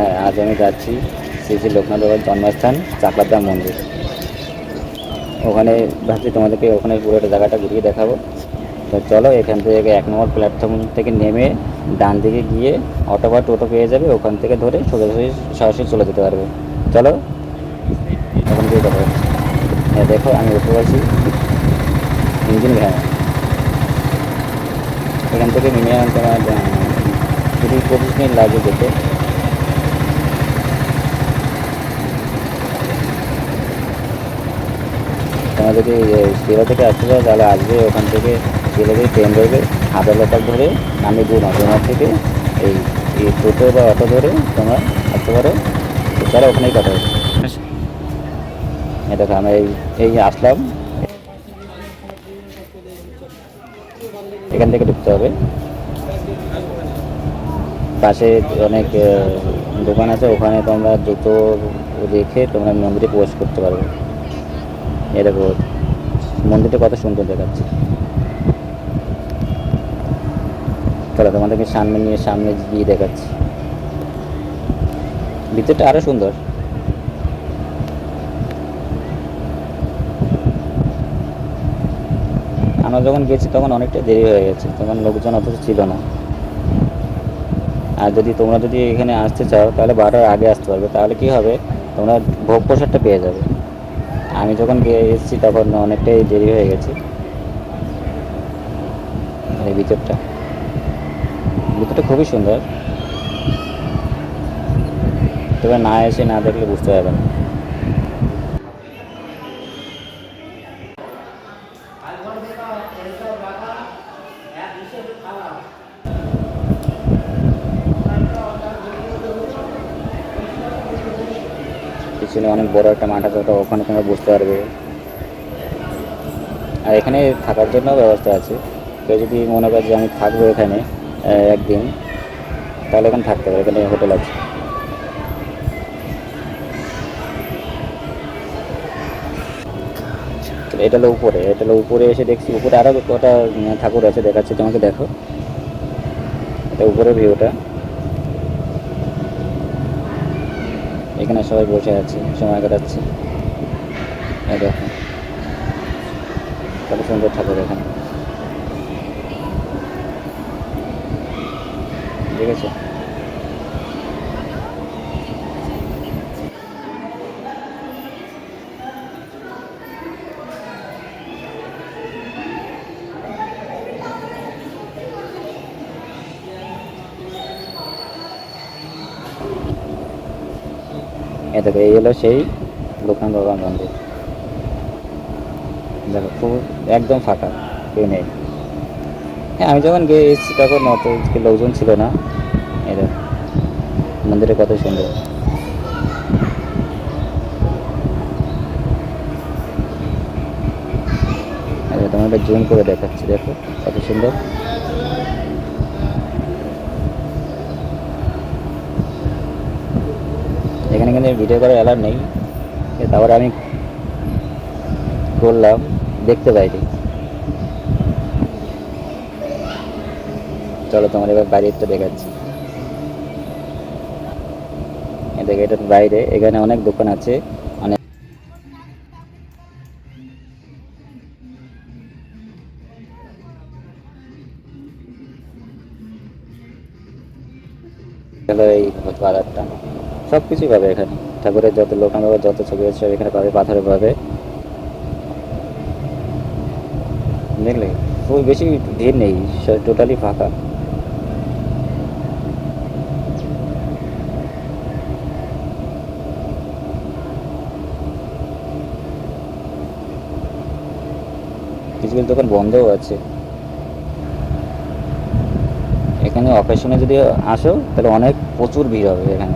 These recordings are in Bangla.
হ্যাঁ, আজ আমি যাচ্ছি শ্রী শ্রী লোকনাথ বাবার জন্মস্থান চাকলাদাম মন্দির। ওখানে ভাবছি তোমাদেরকে ওখানে পুরোটা জায়গাটা ঘুরিয়ে দেখাবো। তো চলো, এখান থেকে 1 নম্বর প্ল্যাটফর্ম থেকে নেমে ডান দিকে গিয়ে অটো বা টোটো পেয়ে যাবে, ওখান থেকে ধরে সোজাসুজি সরাসরি চলে যেতে পারবে। চলো ওখান থেকে কথা হচ্ছে। হ্যাঁ দেখো, আমি উঠে পারছি ইঞ্জিন ভ্যান। এখান থেকে মিনিমাম তোমার 20-25 মিনিট লাগবে যেতে। তোমরা যদি শিলা থেকে আসতে চাও তাহলে আসবে, ওখান থেকে শিলা থেকে ট্রেন ধরবে, হাজারলোটাক ধরে নামে ডোমার থেকে এই টোটো বা অটো ধরে তোমরা আসতে পারো। এছাড়া ওখানেই কথা হবে। দেখো আমরা এই আসলাম, এখান থেকে ঢুকতে হবে। পাশে অনেক দোকান আছে, ওখানে তোমরা জুতো রেখে তোমরা মন্দিরে প্রবেশ করতে পারবে। এই দেখো মন্দিরটা কত সুন্দর দেখাচ্ছে। চলো তোমাদেরকে সামনে গিয়ে দেখাচ্ছি। ভিতরটা আরো সুন্দর। আমরা যখন গেছি তখন অনেকটা দেরি হয়ে গেছে, তখন লোকজন অত ছিল না। আর তোমরা যদি এখানে আসতে চাও তাহলে 12টার আগে আসতে পারবে, তাহলে কি হবে, তোমরা ভোগ প্রসাদটা পেয়ে যাবে। আমি যখন এসেছি তখন অনেকটাই দেরি হয়ে গেছে। এই ভিতরটা খুবই সুন্দর, তোমরা না এসে না দেখলে বুঝতে পারবে না। পিছনে অনেক বড় একটা মাঠ আছে, ওখানে তোমরা বুঝতে পারবে। আর এখানে থাকার জন্য ব্যবস্থা আছে। কেউ যদি মনে করে যে আমি থাকবো এখানে একদিন, তাহলে এখানে থাকতে পারে, এখানে হোটেল আছে। এটা হলো উপরে এসে দেখছি উপরে আরও কটা ঠাকুর আছে, দেখাচ্ছে তোমাকে, দেখো এটা উপরে ভিউটা। এখানে সবাই বসে আছে, সময় কাটাচ্ছে। এই দেখো কত সুন্দর ঠাকুর এখানে, ঠিক আছে। এ দেখো, এই হলো সেই লোকনাথ বাবার মন্দির। দেখো খুব একদম ফাঁকা, কেউ নেই। হ্যাঁ, আমি যখন গিয়ে এসেছি তখন অত লোকজন ছিল না। এই দেখো মন্দিরে কত সুন্দর। তোমাকে জুম করে দেখাচ্ছি, দেখো কত সুন্দর। এখানে কিন্তু ভিডিও করার অ্যালাউ নেই, তারপরে আমি করলাম, দেখতে পাইনি। চলো তোমার এবার বাইরেটা দেখাচ্ছি। দেখো এটার বাইরে, এখানে অনেক দোকান আছে, অনেক। এই বাজারটা সব কিছুই পাবে এখানে, ঠাকুরের যত লোকনাথ বাবার যত ছবি আছে সব এখানে পাবে, পাথরে পাবে। দেখলে খুব বেশি ভিড় নেই, টোটালি ফাঁকা। কিছু কিছু দোকান বন্ধও আছে। এখানে অকেশনে যদি আসো তাহলে প্রচুর ভিড় হবে এখানে।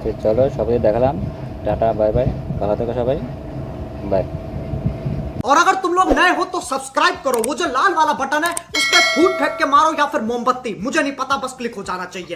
তো চলো সবাই দেখালাম, টাটা বাই বাই, ভালো থেকো সবাই, बाय। और अगर तुम लोग नए हो तो सब्सक्राइब करो, वो जो लाल वाला बटन है उस पर फूट फेंक के मारो या फिर मोमबत्ती, मुझे नहीं पता, बस क्लिक हो जाना चाहिए।